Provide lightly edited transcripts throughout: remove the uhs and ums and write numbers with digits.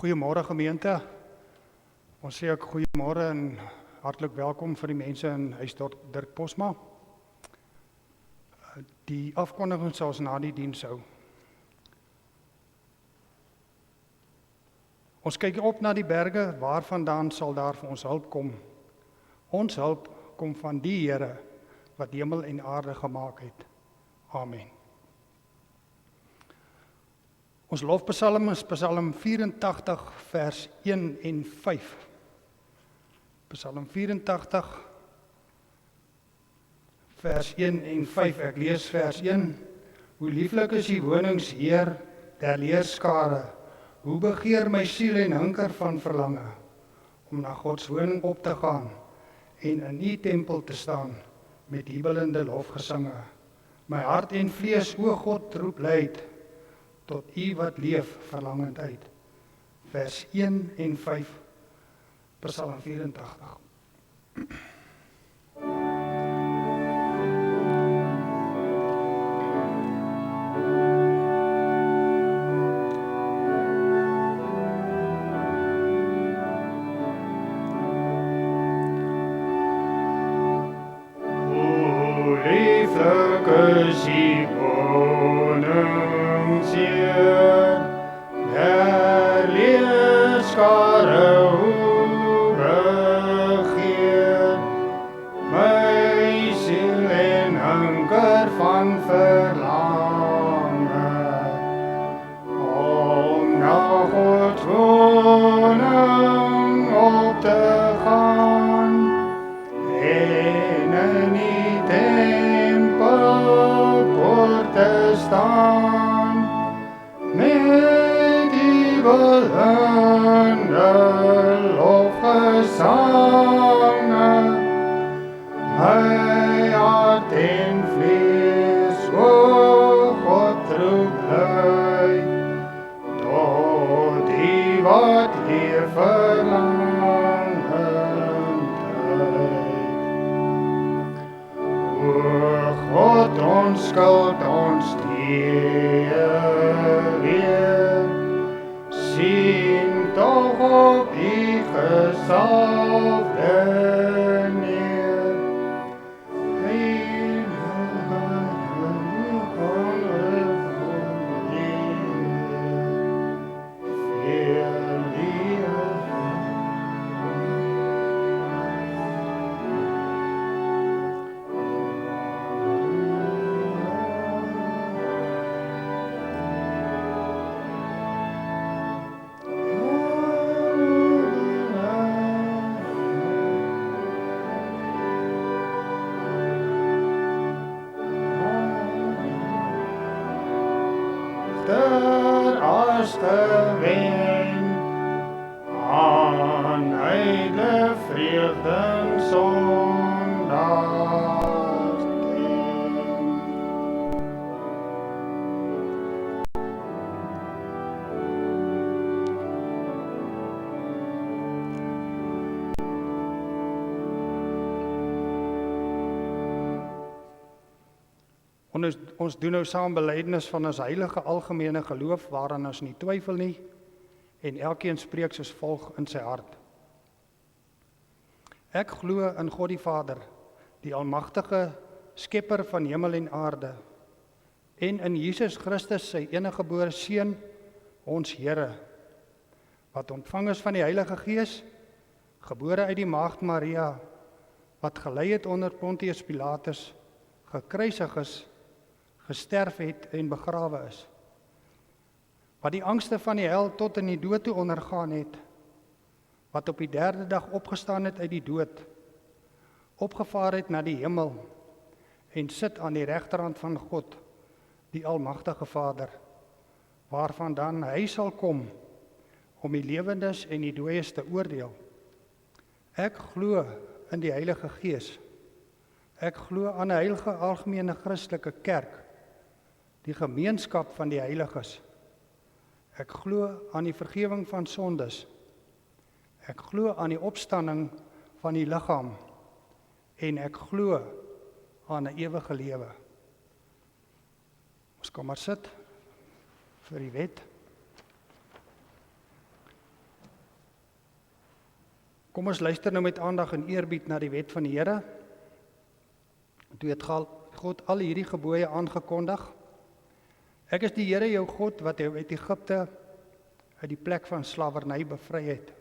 Goeiemôre gemeente. Ons sê ook goeiemôre en hartlik welkom vir die mense in Huis Dirk Posma. Die afkondiging sal ons na die diens hou. Ons kyk op na die berge, waarvandaan sal daar vir ons hulp kom. Ons hulp kom van die Here wat hemel en aarde gemaak het. Amen. Ons lofpsalm is Psalm 84 vers 1 en 5. Psalm 84 vers 1 en 5. Ek lees vers 1. Hoe lieflik is die wonings, Heer, der leerskare. Hoe begeer my siel en hinker van verlange, om na Gods woning op te gaan en in die tempel te staan met jubelende lofgesange. My hart en vlees, o God, roep luid, tot U wat leef verlangend uit. Vers 1 en 5, Psalm 84. ons gewen, aan heile vreugde Sondag. Ons doen nou saam belydenis van ons heilige algemene geloof waaraan ons nie twyfel nie en elkeen spreek soos volg in sy hart. Ek glo in God die Vader, die almagtige skepper van hemel en aarde, en in Jesus Christus sy eniggebore Seun, ons Here, wat ontvang is van die Heilige Gees, gebore uit die maagd Maria, wat gelei het onder Pontius Pilatus, gekruisig is, gesterf het en begrawe is, wat die angste van die hel tot in die dood toe ondergaan het, wat op die 3de dag opgestaan het uit die dood, opgevaar het na die hemel en sit aan die regterhand van God, die almagtige Vader, waarvan dan hy sal kom om die lewendes en die dooies te oordeel. Ek glo in die Heilige Gees. Ek glo aan 'n heilige algemene Christelike kerk, die gemeenskap van die heiliges. Ek glo aan die vergifnis van sondes. Ek glo aan die opstanding van die liggaam en ek glo aan 'n ewige lewe. Ons kom maar sit vir die wet. Kom ons luister nou met aandag en eerbied na die wet van die Here. Toe het God al hierdie gebooie aangekondig. Ek is die Here jou God wat jou uit Egipte, uit die plek van slawerny bevry het.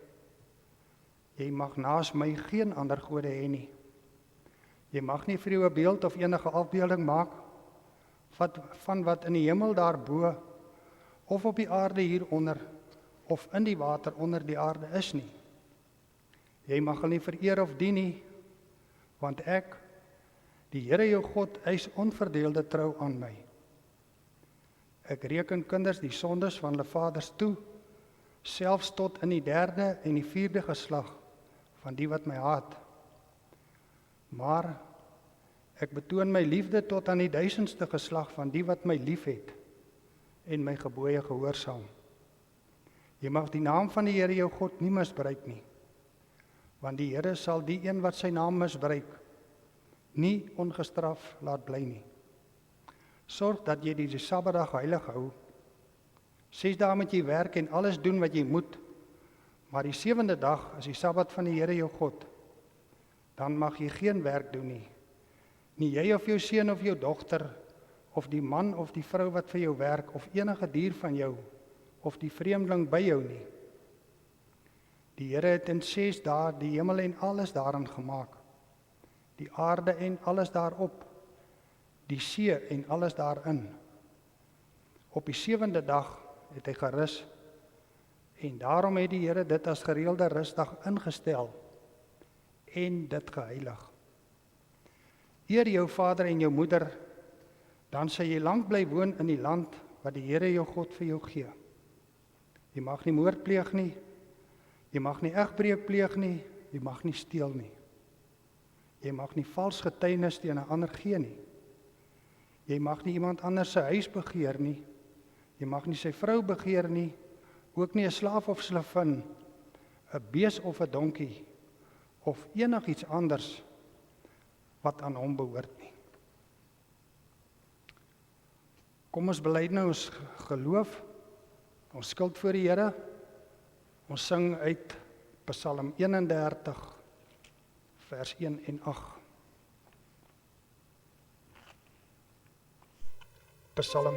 Jy mag naas my geen ander gode hê nie. Jy mag nie vir jou 'n beeld of enige afbeelding maak van wat in die hemel daarbo of op die aarde hieronder of in die water onder die aarde is nie. Jy mag hulle nie vereer of dien nie, want ek, die Here jou God, eis onverdeelde trou aan my. Ek reken kinders die sondes van hulle vaders toe, selfs tot in die 3de en die 4de geslag van die wat my haat. Maar ek betoon my liefde tot aan die 1000ste geslag van die wat my liefhet en my gebooie gehoorsaam. Jy mag die naam van die Here jou God nie misbruik nie, want die Here sal die een wat sy naam misbruik nie ongestraf laat bly nie. Sorg dat jy die Sabbatdag heilig hou. 6 dae moet jy werk en alles doen wat jy moet, maar die 7de dag is die Sabbat van die Here jou God. Dan mag jy geen werk doen nie. Nie jy of jou seun of jou dogter, of die man of die vrou wat vir jou werk, of enige dier van jou, of die vreemdeling by jou nie. Die Here het in 6 dae die hemel en alles daarin gemaak, die aarde en alles daarop, die see en alles daarin. Op die 7de dag het hy gerus, en daarom het die Here dit as gereelde rusdag ingestel, en dit geheilig. Eer jou vader en jou moeder, dan sal jy lank bly woon in die land, wat die Here jou God vir jou gee. Jy mag nie moord pleeg nie, jy mag nie egbreek pleeg nie, jy mag nie steel nie. Jy mag nie vals getuienis teen 'n ander gee nie. Jy mag nie iemand anders se huis begeer nie. Jy mag nie sy vrou begeer nie, ook nie 'n slaaf of slavin, 'n bees of 'n donkie, of enigiets anders wat aan hom behoort nie. Kom ons bely nou ons geloof, ons skuld voor die Here. Ons sing uit Psalm 31, vers 1 en 8. Psalm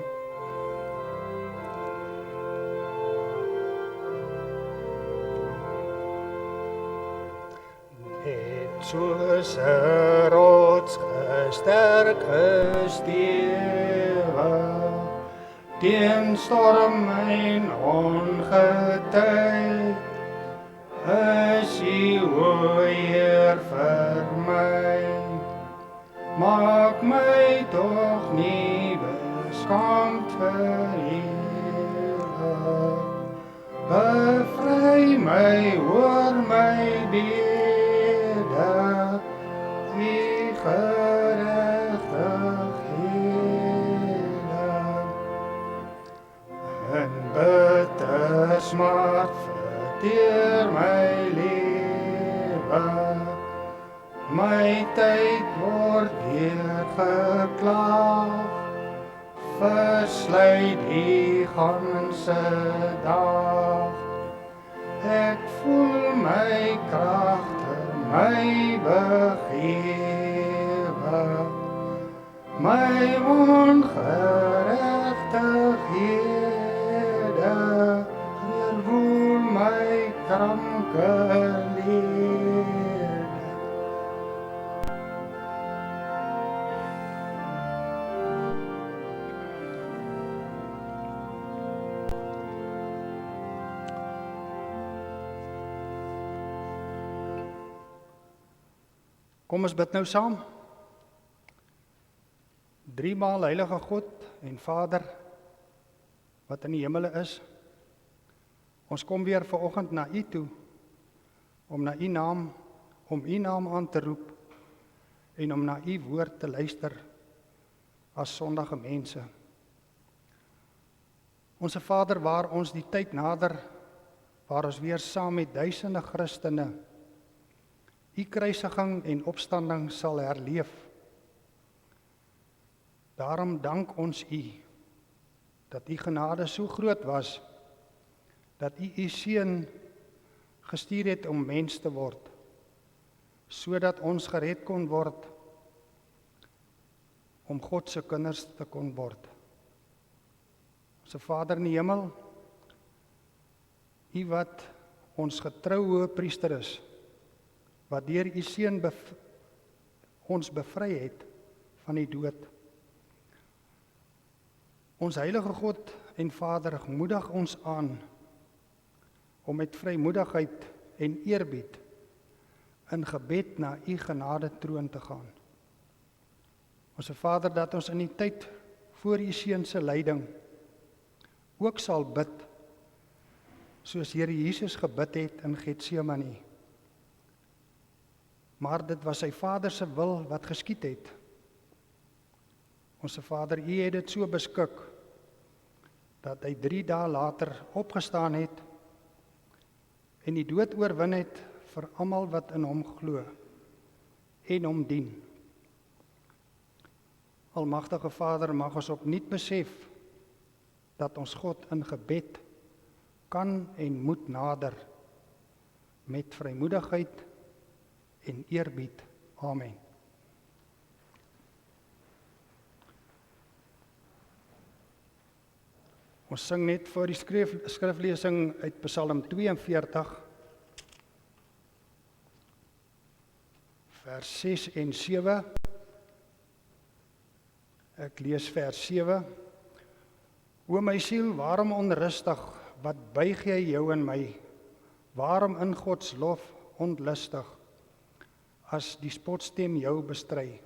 net soos 'n rots gesterk gestewe, teen storm en ongetyd, is U o Heer vir my. Maak my tog nie beskaamd vir U. bevry my, hoor my bede, die gerechtighede. In bitter smart verteer my lewe, my tyd word deurgeklaag, versluit die ganse dag. Ek voel my kragte, my begewe, my ongeregtighede, verwoel my kranke lede. Kom ons bid nou saam. Driemaal heilige God en Vader, wat in die hemele is, ons kom weer vanoggend na U toe, om na U naam aan te roep, en om na U woord te luister, as sondige mense. Onse Vader, waar ons die tyd nader, waar ons weer saam met duisende Christene, U kruisiging en opstanding sal herleef. Daarom dank ons U, dat U genade so groot was, dat U U Seun gestuur het om mens te word, sodat ons gered kon word, om God se kinders te kon word. Onse Vader in die hemel, U wat ons getroue hoëpriester is, wat deur U Seun ons bevry het van die dood. Ons heilige God en Vader, moedig ons aan om met vrymoedigheid en eerbied in gebed na U genade troon te gaan. Onse Vader, dat ons in die tyd voor U Seun se lyding ook sal bid, soos Here Jesus gebid het in Getsemane. Maar dit was sy Vader se wil wat geskied het. Onse Vader, U het dit so beskik, dat hy 3 dae later opgestaan het, en die dood oorwin het vir almal wat in hom glo, en hom dien. Almagtige Vader, mag ons opnuut besef, dat ons God in gebed kan en moet nader, met vrymoedigheid en eerbied. Amen. Ons sing net voor die skriflesing uit Psalm 42, vers 6 en 7. Ek lees vers 7. O my siel, waarom onrustig, wat buig jy jou in my? Waarom in Gods lof ontlustig, as die spotstem jou bestry?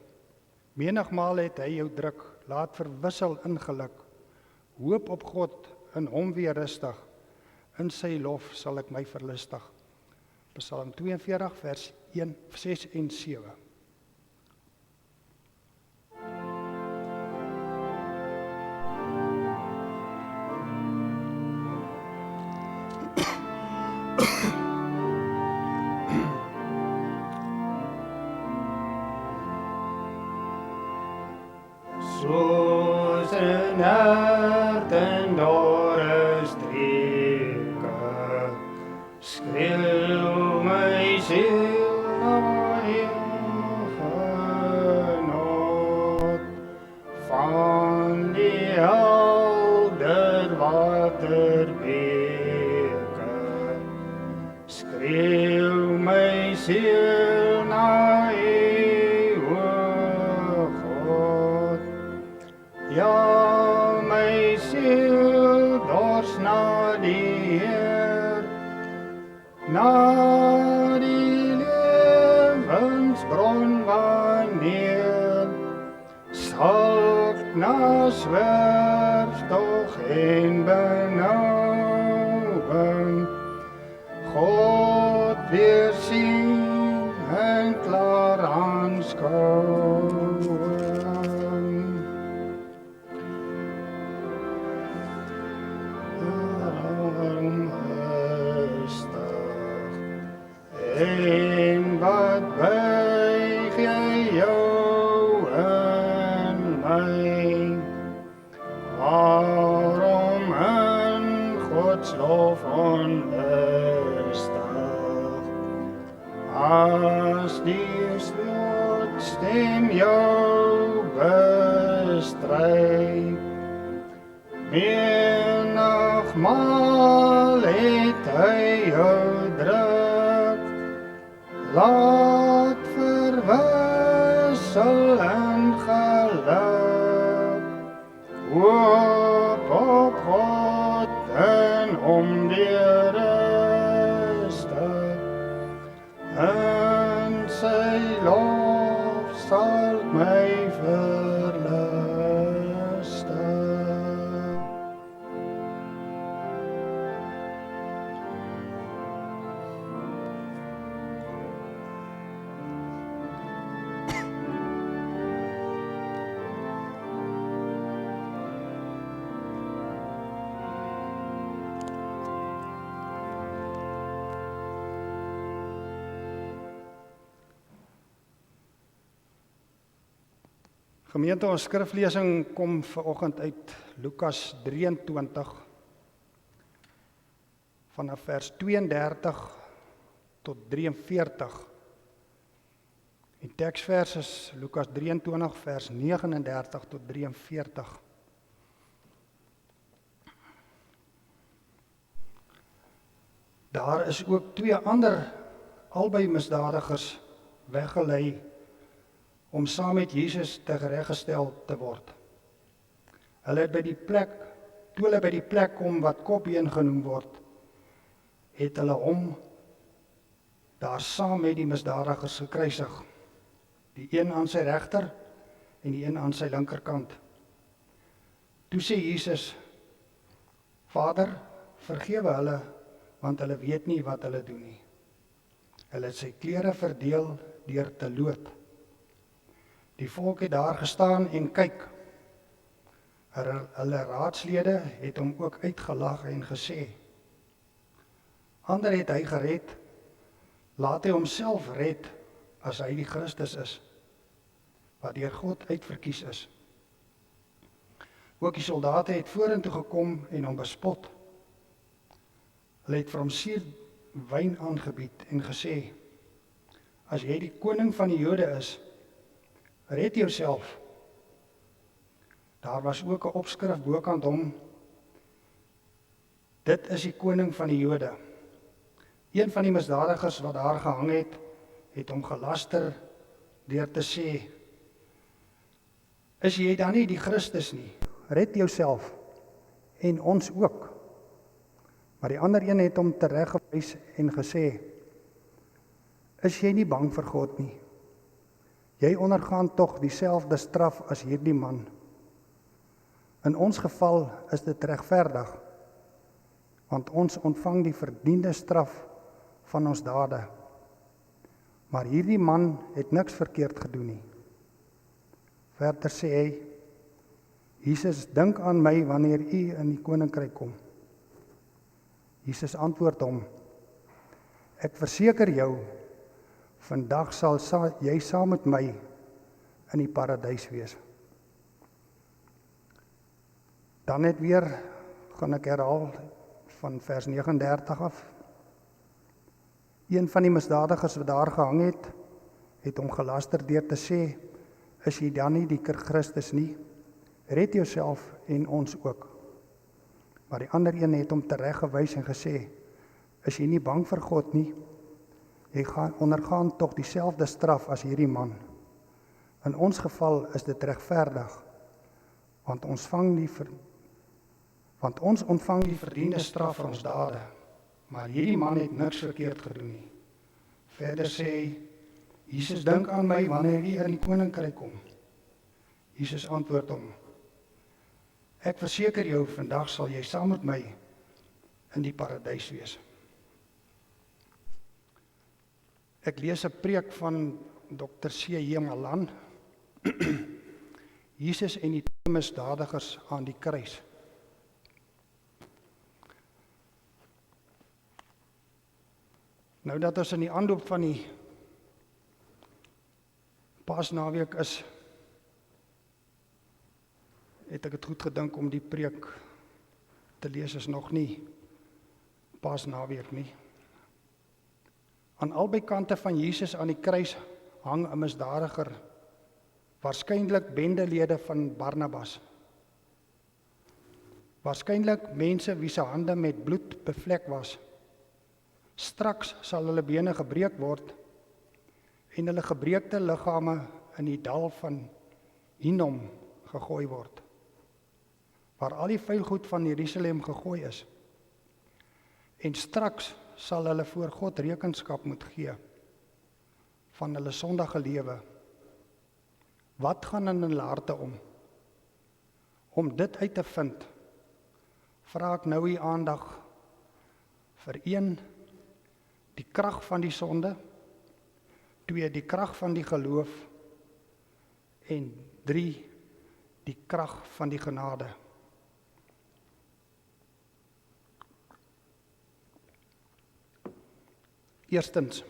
Menigmaal het hy jou druk, laat verwissel in geluk. Hoop op God, in hom weer rustig, in sy lof sal ek my verlustig. Psalm 42, vers 1, 6 en 7. Soos 'n hert in dorre streke, skreeu my siel na genot, van die helder waterbeke, skreeu my siel na ja, my siel dors na die Heer, na die lewensbron wanneer sal na zwerftog en benauwing God weer sien en klaar aanskou. Daarom rustig en wat buig jy jou en my? Waarom in Gods lof onrustig? As die slotstem jou bestry, menigmaal het hy jou druk, laat verwissel en geluk. Hoop op God en om die rustig, en sy lof sal my verlustig. Gemeente, ons skriflesing kom vanoggend uit Lukas 23 vanaf vers 32 tot 43. Die teksvers is Lukas 23 vers 39 tot 43. Daar is ook 2 ander albei misdadigers weggelei om saam met Jesus tereggestel te word. Toe hulle by die plek kom wat Kopbeen genoem word, het hulle hom daar saam met die misdadigers gekruisig, die een aan sy regter en die een aan sy linkerkant. Toe sê Jesus: Vader, vergewe hulle, want hulle weet nie wat hulle doen nie. Hulle het sy klere verdeel deur te loot. Die volk het daar gestaan en kyk. Hulle raadslede het hom ook uitgelag en gesê: Ander het hy gered, laat hy homself red as hy die Christus is, wat deur God uitverkies is. Ook die soldate het vorentoe gekom en hom bespot. Hulle het vir hom suur wyn aangebied en gesê: As jy die koning van die Jode is, red jouself. Daar was ook 'n opskrif bokant hom: Dit is die koning van die Jode. Een van die misdadigers wat daar gehang het hom gelaster deur te sê: Is jy dan nie die Christus nie? Red jouself en ons ook. Maar die ander een het hom tereggewys en gesê: Is jy nie bang vir God nie? Jy ondergaan tog dieselfde straf as hierdie man. In ons geval is dit regverdig, want ons ontvang die verdiende straf van ons dade. Maar hierdie man het niks verkeerd gedoen nie. Verder sê hy: Jesus, dink aan my wanneer u in die koninkryk kom. Jesus antwoord hom: Ek verseker jou, vandag sal jy saam met my in die paradys wees. Dan net weer, gaan ek herhaal van vers 39 af. Een van die misdadigers wat daar gehang het hom gelaster deur te sê: Is jy dan nie die Christus nie? Red jouself en ons ook. Maar die ander een het hom tereggewys en gesê: Is jy nie bang vir God nie? Jy ondergaan tog dieselfde straf as hierdie man. In ons geval is dit regverdig, want ons ontvang die verdiende straf vir ons dade. Maar hierdie man het niks verkeerd gedoen nie. Verder sê hy: Jesus, dink aan my wanneer jy in die koninkryk kom. Jesus antwoord hom: Ek verseker jou, vandag sal jy saam met my in die paradys wees. Ek lees 'n preek van Dr. C.J. Malan. Jesus en die twee misdadigers aan die kruis. Nou dat ons in die aanloop van die Paasnaweek is, het ek dit goed gedink om die preek te lees, is nog nie Paasnaweek nie. Aan albei kante van Jesus aan die kruis hang 'n misdadiger, waarskynlik bendelede van Barnabas. Waarskynlik mense wie se hande met bloed bevlek was. Straks sal hulle bene gebreek word en hulle gebreekte liggame in die dal van Hinnom gegooi word, waar al die vuilgoed van Jerusalem gegooi is. En straks sal hulle voor God rekenskap moet gee van hulle sondige lewe. Wat gaan in hulle harte om? Om dit uit te vind, vra ek nou u aandag vir 1, die krag van die sonde, 2, die krag van die geloof en 3, die krag van die genade. Eerstens,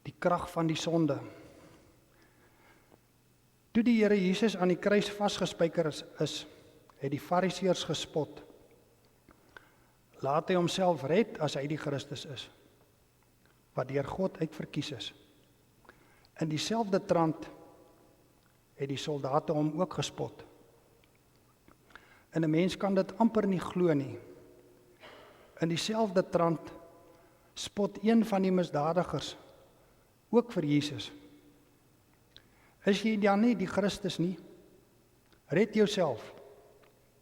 die krag van die sonde. Toe die Here Jesus aan die kruis vasgespijker is, het die Fariseërs gespot. Laat hy homself red as hy die Christus is, wat deur God uitverkies is. In dieselfde trant het die soldate hom ook gespot. En 'n mens kan dit amper nie glo nie. In dieselfde trant spot een van die misdadigers ook vir Jesus. Is jy dan nie die Christus nie? Red jouself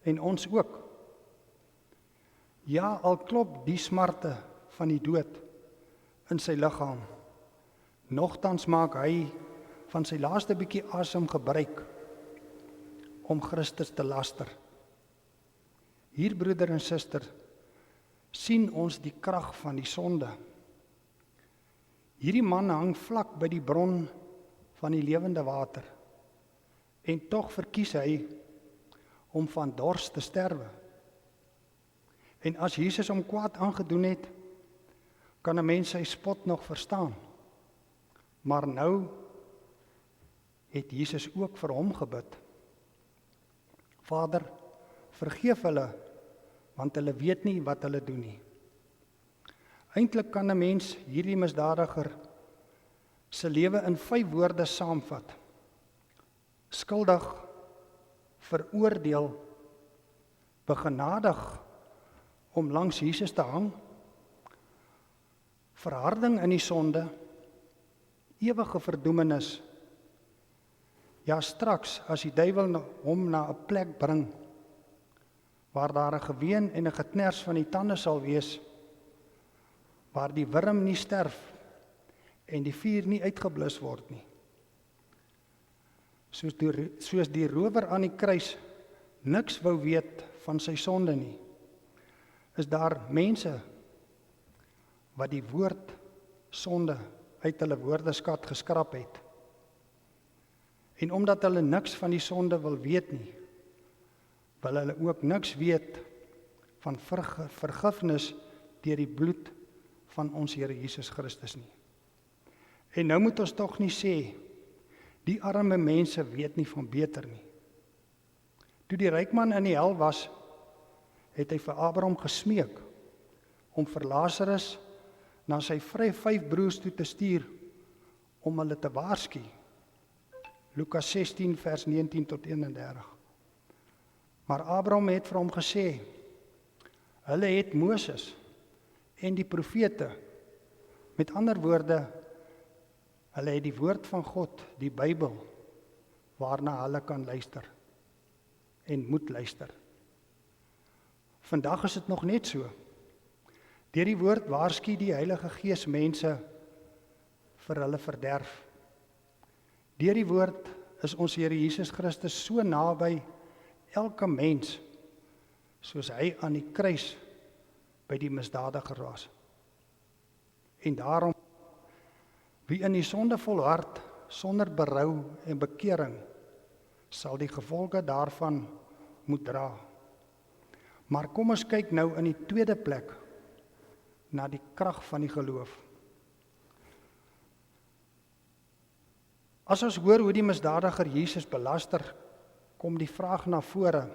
en ons ook. Ja, al klop die smarte van die dood in sy liggaam, nogtans maak hy van sy laaste bietjie asem gebruik om Christus te laster. Hier, broeder en suster, sien ons die krag van die sonde. Hierdie man hang vlak by die bron van die lewende water, en tog verkies hy om van dors te sterwe. En as Jesus hom kwaad aangedoen het, kan 'n mens sy spot nog verstaan. Maar nou het Jesus ook vir hom gebid. Vader, vergeef hulle, want hulle weet nie wat hulle doen nie. Eintlik kan 'n mens hierdie misdadiger se lewe in 5 woorde saamvat. Skuldig, veroordeel, begenadig om langs Jesus te hang, verharding in die sonde, ewige verdoemenis. Ja, straks as die duiwel hom na 'n plek bring waar daar 'n geween en 'n gekners van die tande sal wees, waar die wurm nie sterf en die vuur nie uitgeblus word nie. Soos die rower aan die kruis niks wou weet van sy sonde nie, is daar mense wat die woord sonde uit hulle woordeskat geskrap het. En omdat hulle niks van die sonde wil weet nie, wil hulle ook niks weet van vergifnis deur die bloed van ons Here Jesus Christus nie. En nou moet ons tog nie sê, die arme mense weet nie van beter nie. Toe die ryk man in die hel was, het hy vir Abraham gesmeek om vir Lazarus na sy 5 broers toe te stuur om hulle te waarsku. Lukas 16 vers 19 tot 31. Maar Abraham het vir hom gesê, hulle het Moses en die profete, met ander woorde, hulle het die woord van God, die Bybel, waarna hulle kan luister en moet luister. Vandag is dit nog net so. Deur die woord waarsku die Heilige Gees mense vir hulle verderf. Deur die woord is ons Here Jesus Christus so naby elke mens, soos hy aan die kruis by die misdadiger was. En daarom Wie in die sonde volhard sonder berou en bekering, sal die gevolge daarvan moet dra. Maar kom ons kyk nou in die tweede plek na die krag van die geloof. As ons hoor hoe die misdadiger Jesus belaster, kom die vraag na vore: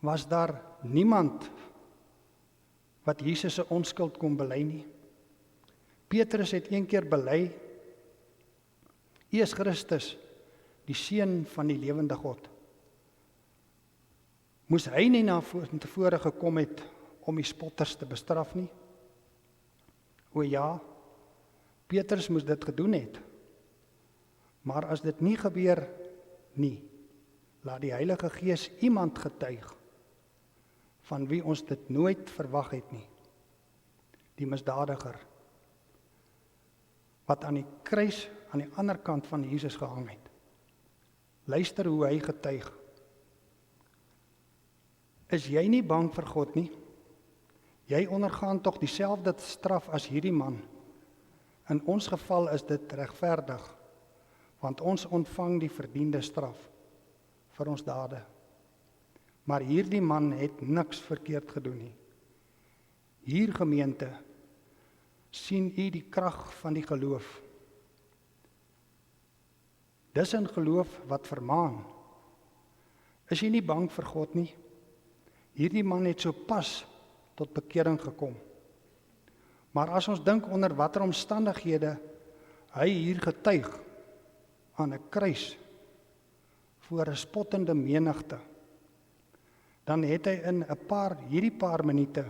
was daar niemand wat Jesus se onskuld kon bely nie? Petrus het een keer bely: U is Christus, die Seun van die lewende God. Moes hy nie na tevore gekom het om die spotters te bestraf nie? O ja, Petrus moes dit gedoen het. Maar as dit nie gebeur nie, laat die Heilige Gees iemand getuig van wie ons dit nooit verwag het nie. Die misdadiger wat aan die kruis aan die ander kant van Jesus gehang het. Luister hoe hy getuig. Is jy nie bang vir God nie? Jy ondergaan tog dieselfde straf as hierdie man. In ons geval is dit regverdig, want ons ontvang die verdiende straf vir ons dade. Maar hierdie man het niks verkeerd gedoen nie. Hier gemeente, sien u die krag van die geloof. Dis 'n geloof wat vermaan. Is jy nie bang vir God nie? Hierdie man het so pas tot bekering gekom. Maar as ons dink onder watter omstandighede hy hier getuig aan 'n kruis voor 'n spottende menigte, dan het hy in hierdie paar minute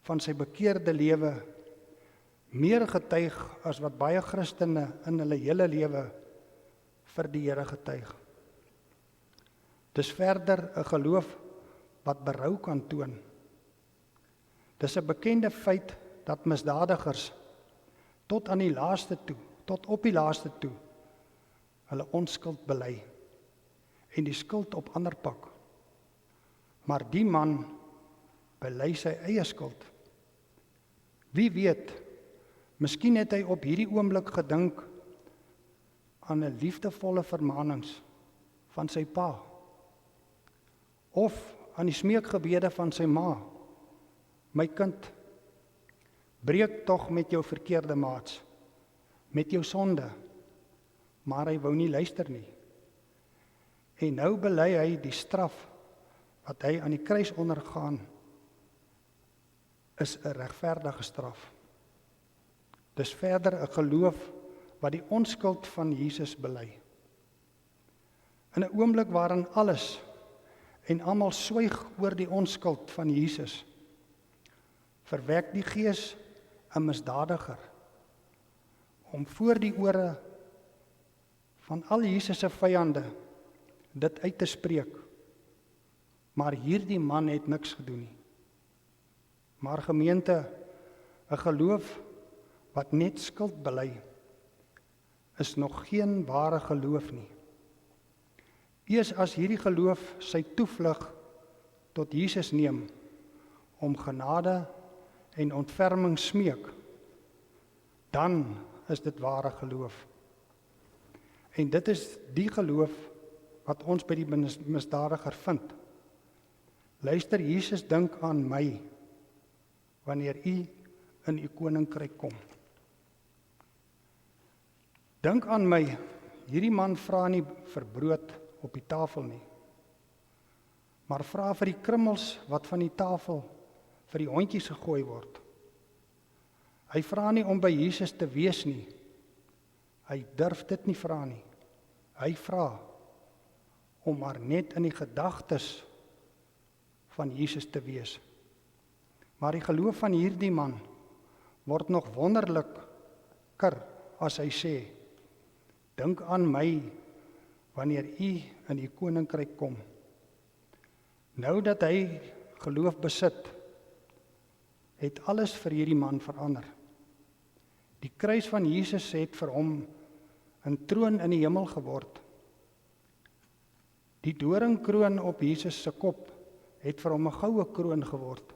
van sy bekeerde lewe meer getuig as wat baie Christene in hulle hele lewe vir die Here getuig. Dis verder 'n geloof wat berou kan toon. Dis 'n bekende feit dat misdadigers tot op die laaste toe, hulle onskuld bely en die skuld op ander pak. Maar die man bely sy eie skuld. Wie weet, miskien het hy op hierdie oomblik gedink aan 'n liefdevolle vermaanings van sy pa, of aan die smeekgebede van sy ma: my kind, breek tog met jou verkeerde maats, met jou sonde. Maar hy wou nie luister nie. En nou bely hy die straf wat hy aan die kruis ondergaan, is 'n regverdige straf. Dis verder 'n geloof wat die onskuld van Jesus bely. In 'n oomblik waarin alles en almal swyg oor die onskuld van Jesus, verwek die Gees 'n misdadiger om voor die ore van al Jesus se vyande dit uit te spreek. Maar hierdie man het niks gedoen nie. Maar gemeente, 'n geloof wat net skuld bely, is nog geen ware geloof nie. Eers as hierdie geloof sy toevlug tot Jesus neem om genade en ontferming smeek, dan is dit ware geloof. En dit is die geloof wat ons by die misdadiger vind. Luister, Jesus dink aan my wanneer u in u koninkryk kom. Dink aan my, hierdie man vra nie vir brood op die tafel nie, maar vra vir die krummels wat van die tafel vir die hondjies gegooi word. Hy vra nie om by Jesus te wees nie. Hy durf dit nie vra nie. Hy vra om maar net in die gedagtes van Jesus te wees. Maar die geloof van hierdie man word nog wonderliker as hy sê: dink aan my wanneer u in die koninkryk kom. Nou dat hy geloof besit, het alles vir hierdie man verander. Die kruis van Jesus het vir hom 'n troon in die hemel geword. Die doringkroon op Jesus se kop het vir hom 'n goue kroon geword.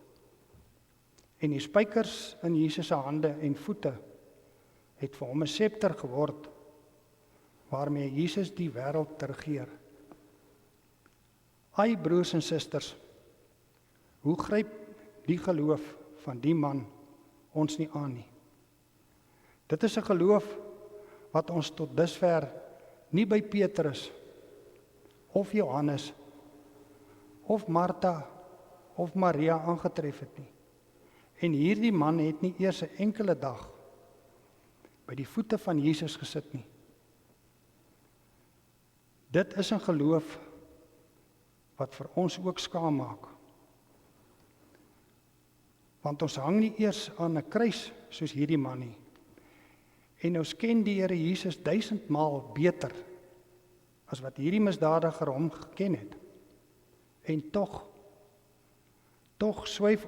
En die spykers in Jesus se hande en voete het vir hom 'n scepter geword, waarmee Jesus die wêreld regeer. Ai broers en susters, hoe gryp die geloof van die man ons nie aan nie? Dit is 'n geloof wat ons tot dusver nie by Petrus of Johannes of Martha of Maria aangetref het nie. En hierdie man het nie eers 'n enkele dag by die voete van Jesus gesit nie. Dit is 'n geloof wat vir ons ook skaam maak. Want ons hang nie eers aan 'n kruis soos hierdie man nie. En ons ken die Here Jesus 1000 maal beter as wat hierdie misdadiger hom geken het. En tog swyg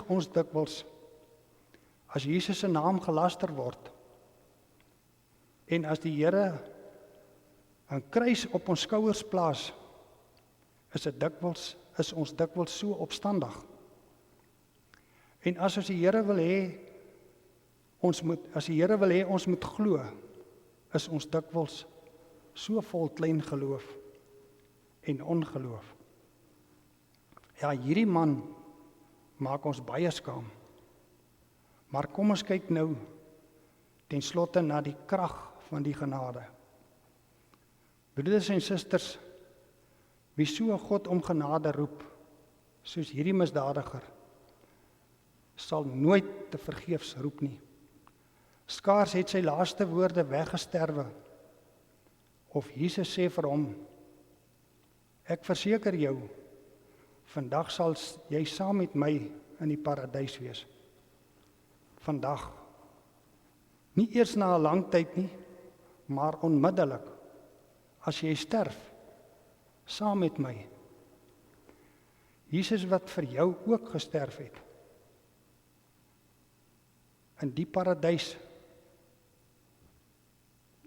ons dikwels as Jesus se naam gelaster word. En as die Here 'n kruis op ons skouers plaas, is ons dikwels so opstandig. En as die Here wil hê ons moet glo, is ons dikwels so vol klein geloof en ongeloof. Ja, hierdie man maak ons baie skaam. Maar kom ons kyk nou ten slotte na die krag van die genade. Broeders en susters, wie so God om genade roep, soos hierdie misdadiger, sal nooit te vergeefs roep nie. Skaars het sy laaste woorde weggesterwe, of Jesus sê vir hom, ek verseker jou, vandag sal jy saam met my in die paradys wees. Vandag. Nie eers na 'n lang tyd nie, maar onmiddellik, as jy sterf, saam met my. Jesus wat vir jou ook gesterf het. In die paradys.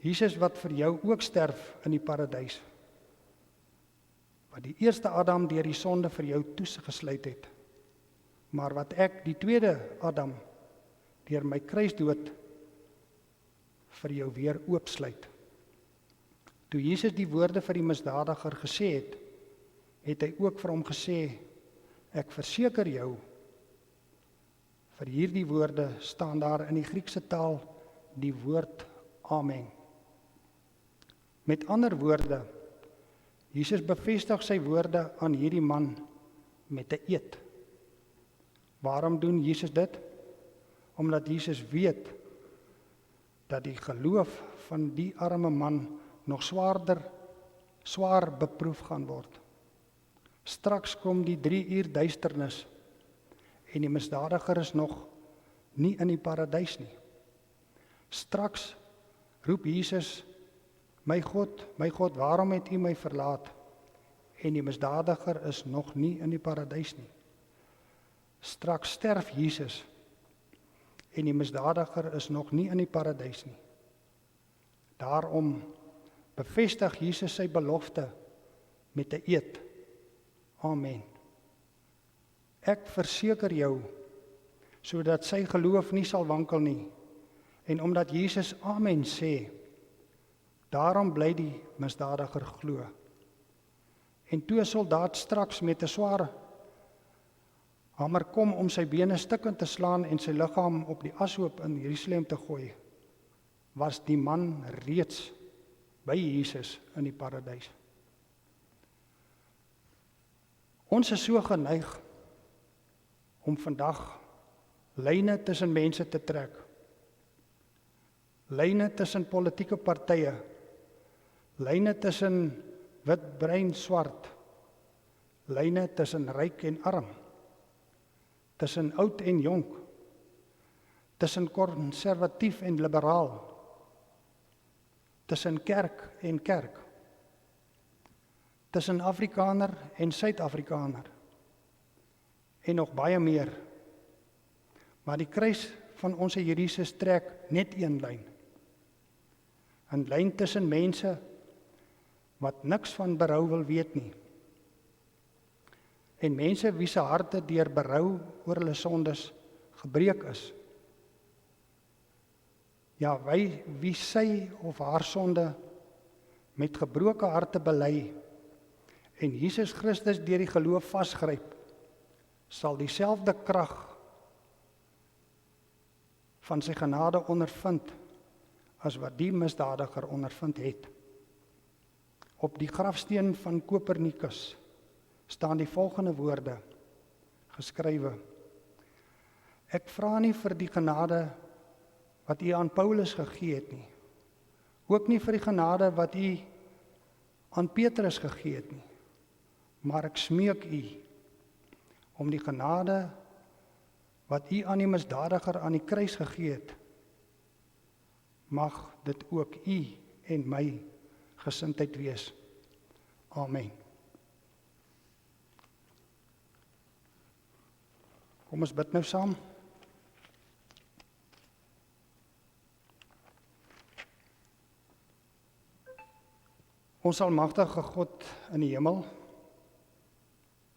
Jesus wat vir jou ook sterf in die paradys. Wat die eerste Adam deur die sonde vir jou toegesluit het. Maar wat ek, die tweede Adam, deur my kruisdood vir jou weer oopsluit. Toe Jesus die woorde vir die misdadiger gesê het, het hy ook vir hom gesê, ek verseker jou, vir hierdie woorde staan daar in die Griekse taal die woord Amen. Met ander woorde, Jesus bevestig sy woorde aan hierdie man met 'n eed. Waarom doen Jesus dit? Omdat Jesus weet dat die geloof van die arme man nog swaar beproef gaan word. Straks kom die 3 uur duisternis en die misdadiger is nog nie in die paradys nie. Straks roep Jesus, my God, waarom het U my verlaat? En die misdadiger is nog nie in die paradys nie. Straks sterf Jesus en die misdadiger is nog nie in die paradys nie. Daarom bevestig Jesus sy belofte met 'n eed. Amen. Ek verseker jou, sodat sy geloof nie sal wankel nie. En omdat Jesus Amen sê, daarom bly die misdadiger glo. En toe 'n soldaat straks met 'n swaar hamer kom om sy bene stukkend te slaan en sy liggaam op die ashoop in Jerusalem te gooi, was die man reeds by Jesus in die paradys. Ons is so geneig om vandag lyne tussen mense te trek. Lyne tussen politieke partye. Lyne tussen wit, bruin, swart. Lyne tussen ryk en arm. Tussen oud en jonk. Tussen konservatief en liberaal. Tussen kerk en kerk. Tussen Afrikaner en Suid-Afrikaner. En nog baie meer. Maar die kruis van ons Here Jesus trek net een lyn. 'n Lyn tussen mense wat niks van berou wil weet nie. En mense wie se harte deur berou oor hulle sondes gebreek is. Ja, wie sy of haar sonde met gebroke harte bely en Jesus Christus deur die geloof vasgryp, sal dieselfde krag van sy genade ondervind as wat die misdadiger ondervind het. Op die grafsteen van Kopernikus staan die volgende woorde geskrywe: Ek vra nie vir die genade wat u aan Paulus gegee het nie, ook nie vir die genade wat u aan Petrus gegee het nie, maar ek smeek u om die genade wat u aan die misdadiger aan die kruis gegee het, mag dit ook u en my gesindheid wees. Amen. Kom ons bid nou saam. Ons almagtige God in die hemel,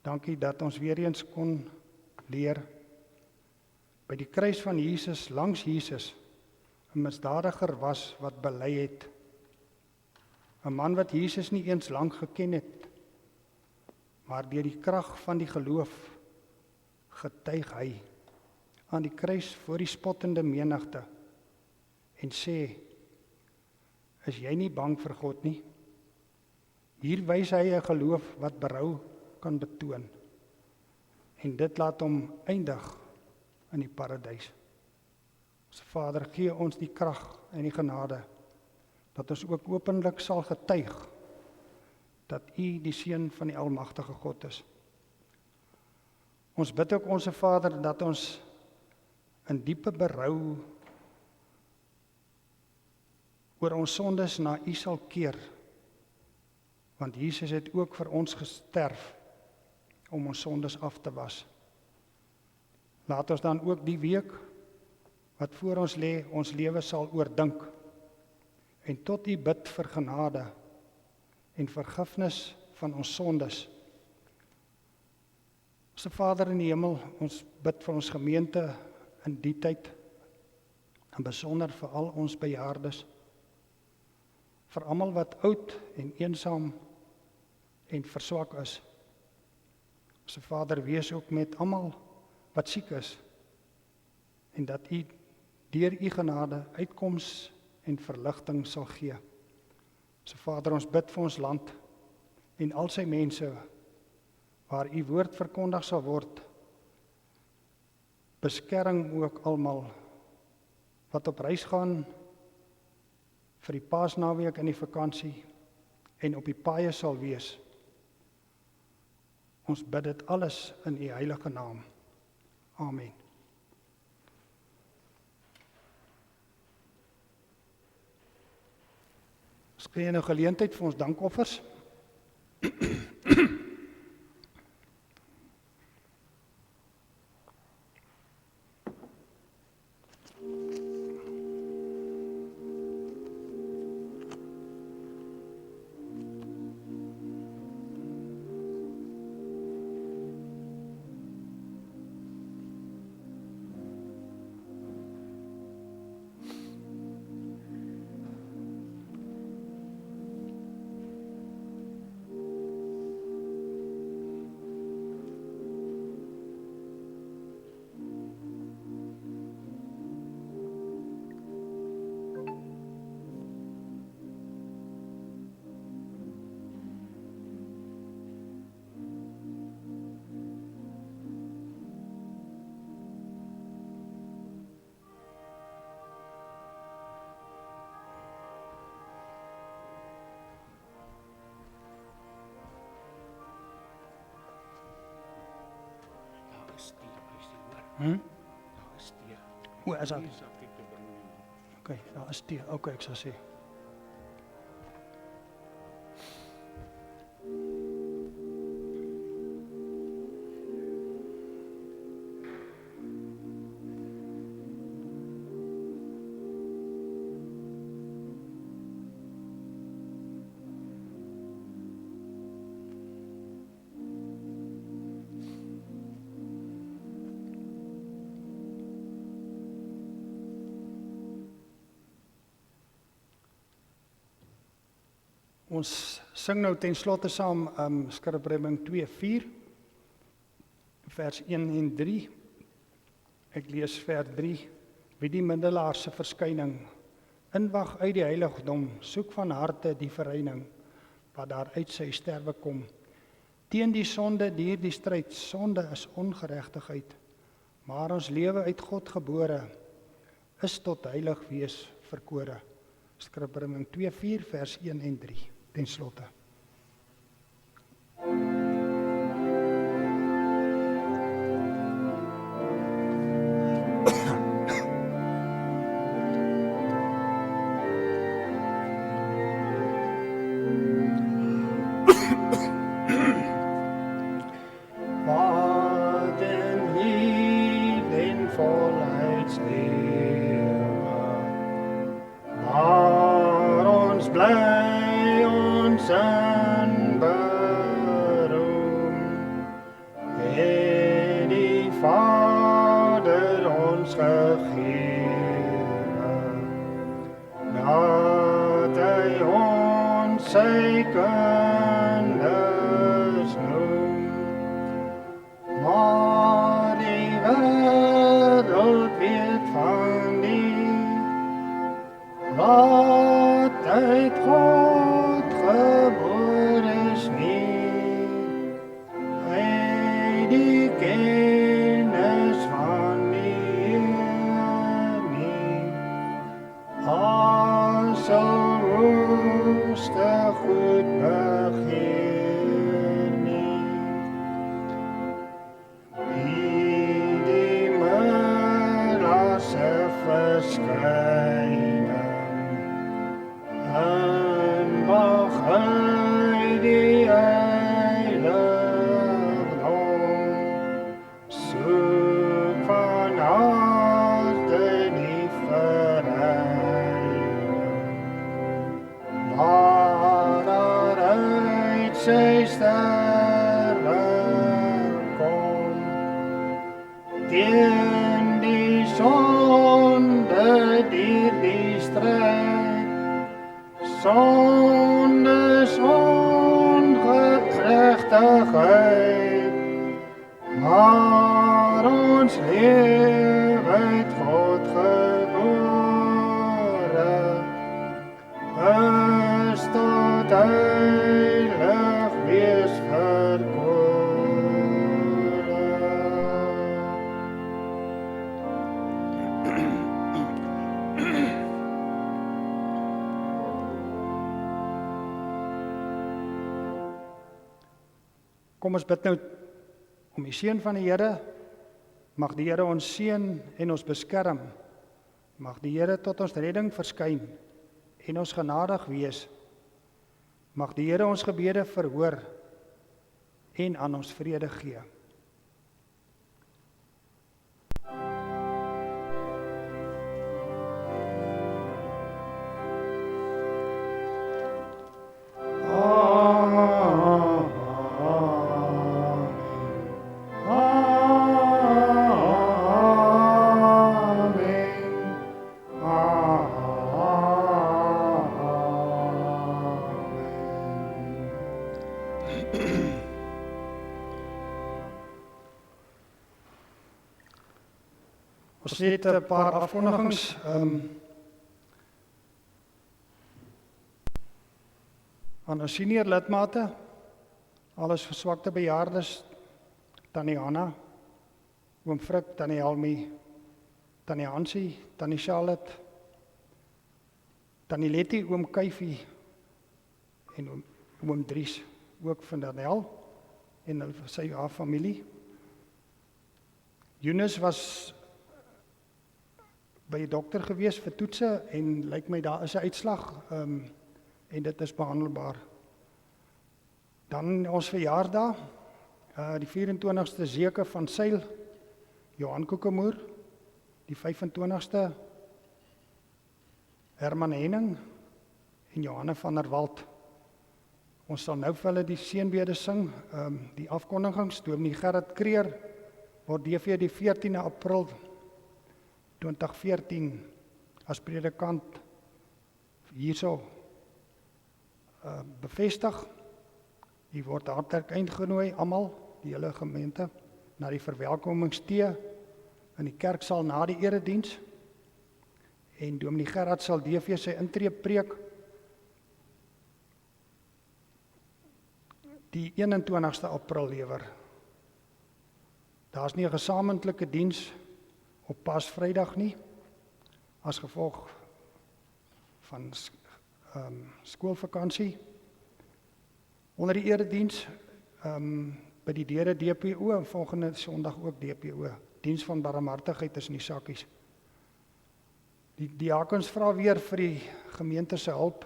dankie dat ons weer eens kon leer by die kruis van Jesus, langs Jesus, 'n misdadiger was wat bely het. 'n Man wat Jesus nie eens lank geken het, maar deur die krag van die geloof getuig hy aan die kruis voor die spottende menigte en sê: Is jy nie bang vir God nie? Hier wys hy 'n geloof wat berou kan betoon. En dit laat hom eindig in die paradys. Ons Vader, gee ons die krag en die genade dat ons ook openlik sal getuig dat U die Seun van die Almagtige God is. Ons bid ook, ons Vader, dat ons in diepe berou oor ons sondes na U sal keer, want Jesus het ook vir ons gesterf om ons sondes af te was. Laat ons dan ook die week wat voor ons lê, ons lewe sal oordink en tot U bid vir genade en vergifnis van ons sondes. Ons Vader in die hemel, ons bid vir ons gemeente in die tyd, en besonder vir al ons bejaardes, vir almal wat oud en eensaam en verswak is. Ons Vader, wees ook met almal wat siek is, en dat U deur U genade uitkoms en verligting sal gee. Ons Vader, ons bid vir ons land en al sy mense waar U woord verkondig sal word. Beskerm ook almal wat op reis gaan vir die Paasnaweek in die vakansie en op die paaie sal wees. Ons bid dit alles in U heilige naam. Amen. Ons kry nou geleentheid vir ons dankoffers. Daar is tee. O, is dat? Die sak ek te bring. Okay, daar is tee. Okay, ek sal sê. Ons sing nou ten slotte saam Skrifbreuke 2:4, vers 1 en 3. Ek lees vers 3. Wie die middelaar se verskyning inwag uit die heiligdom, soek van harte die verreining, wat daar uit sy sterwe kom. Teen die sonde duur die stryd, sonde is ongeregtigheid, maar ons lewe uit God gebore, is tot heilig wees verkore. Skrifbreuke 2:4 vers 1 en 3, ten slotte. Wat in liefde volheids lewe, maar ons bly ons in beroem, het die Vader ons gegewe, dat hy ons sy kinders noem. Maar die wêreld weet van die wat uit God gebore is nie, uit die kennis van die Heer nie, as sal hoogste goed begeer nie. Die middelaarse verskyning, en mag hy die heiligdom, soek van harte die verreining, waar daar uit sy sterwe kom, teen die sonde duur die stryd, sondes ongeregtigheid, maar ons lewe uit God gebore, is tot heilig wees verkore. Kom ons bid nou om die seën van die Here. Mag die Here ons seën en ons beskerm. Mag die Here tot ons redding verskyn en ons genadig wees. Mag die Here ons gebede verhoor en aan ons vrede gee. Ons het 'n paar afkondigings. Aan ons senior lidmate, alles verswakte bejaardes, Tannie Hanna, oom Frik, Tannie Helmi, Tannie Hansie, Tannie Charlotte, Tannie Letty, oom Kyfie en oom Dries, ook van Daniel en sy haar familie. Eunice was by die dokter gewees vir toetse en lyk my daar is 'n uitslag en dit is behandelbaar. Dan ons verjaardag, die 24ste Zeke van Sail, Johan Kokemoer, die 25ste Herman Henning en Johanne van der Walt. Ons sal nou vir hulle die seënbede sing, die afkondigings. Dominee Gerrit Kreer word DV die 14de April 2014 as predikant hierso bevestig. U word hartlik uitgenooi, almal, die hele gemeente, na die verwelkomingstee in die kerksaal na die erediens. En Dominee Gerard sal DV sy intreepreek die 21ste April lewer. Daar's nie 'n gesamentlike diens op Pasvrydag nie, as gevolg van skoolvakansie. Onder die erediens by die deure DPO en volgende Sondag ook DPO. Diens van barmhartigheid is in die sakkies. Die diakens vra weer vir die gemeente se hulp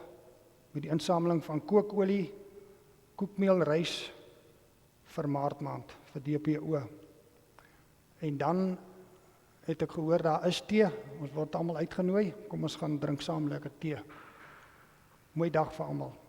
met die insameling van kookolie, koekmeel, rys vir Maart vir DPO. En dan het ek gehoor daar is tee, ons word almal uitgenooi. Kom ons gaan drink saam lekker tee. Mooi dag vir almal.